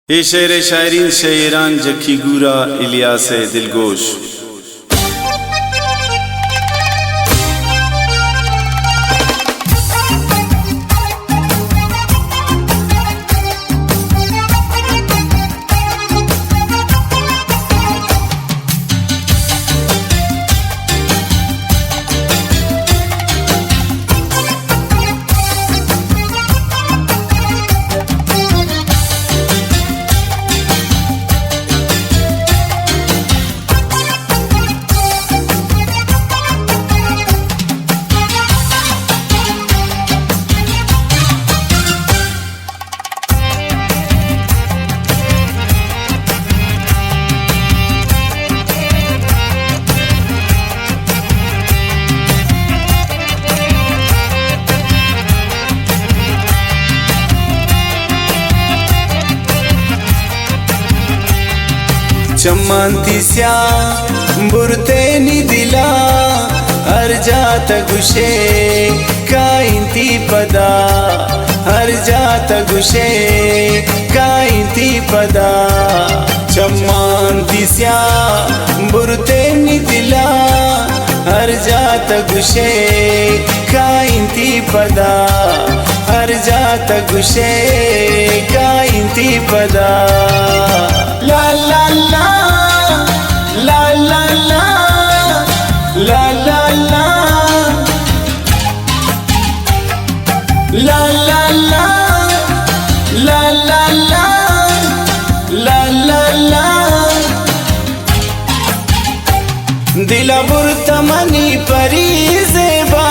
ये शेर शायरीन शेरान जखी गुरा इलियास दिलगोश। चम्मांतीस्या बुरतेनी दिला अर्जात गुशे कायंती पदा अर्जात गुशे कायंती पदा चम्मांतीस्या बुरतेनी दिला अर्जात गुशे कायंती पदा अर्जात गुशे कायंती पदा ला ला ला ला ला ला ला ला ला ला ला ला ला ला ला ला ला दिला बुरतमनी परी ज़ेबा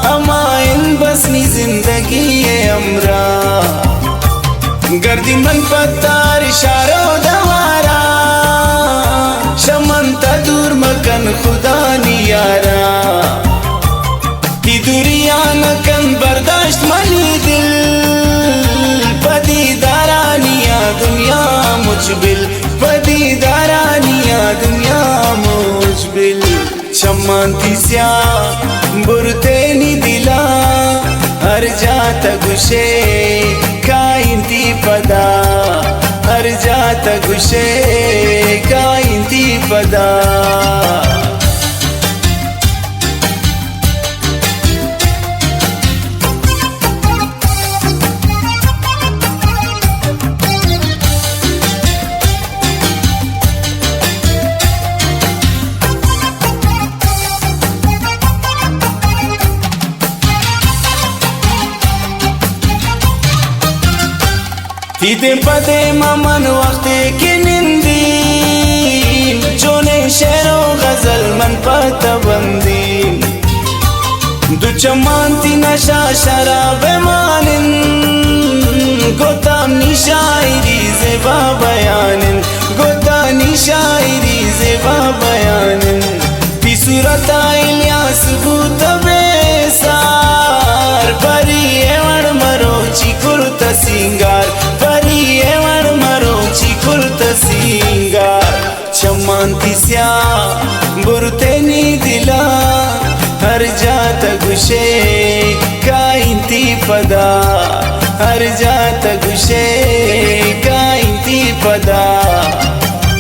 हमाइन बसनी जिंदगी हमरा गर्दी मन पत्तार इशारो दवारा शमंता दूर मकन खुदा नियारा की दुरिया नकन बर्दाश्त मनी दिल पदी दारानिया दुनिया मुझबिल पदी दारानिया दुनिया मुझबिल चम्मांतीस्या बुरतेनी दिला अर्जात गुशे कायंती पदा अर्जात गुशे कायंती पदा इदे पदे ममन वक्ते की निंदी जोने शेरो गजल मन पता बंदी दु चम्मांती नशा शराब मानिन गोताम निशायरी ज़ेबा बयानिन गोतानी शायरी ज़ेबा बयानिन ती सूरत इलियास भूत बेसार परी एवण मरोची कुर्त सिंगार चम्मांतीस्या बुरतेनी दिला अर्जात गुशे कायंती पदा अर्जात गुशे कायंती पदा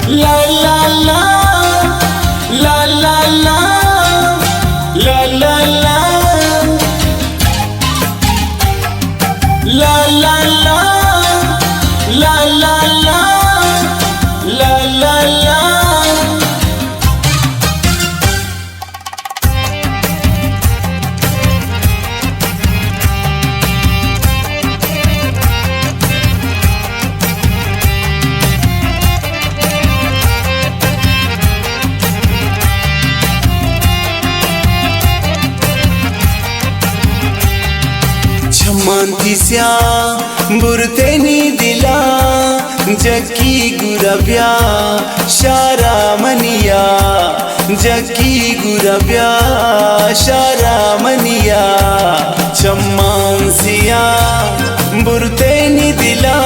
ला ला ला ला ला ला ला ला ला ला ला ला ला ला ला ला ला चम्मांतीस्या बुरतेनी दिला जकी गुरब्या शारा मनिया जकी गुरब्या शारा मनिया चम्मांतीस्या बुरतेनी दिला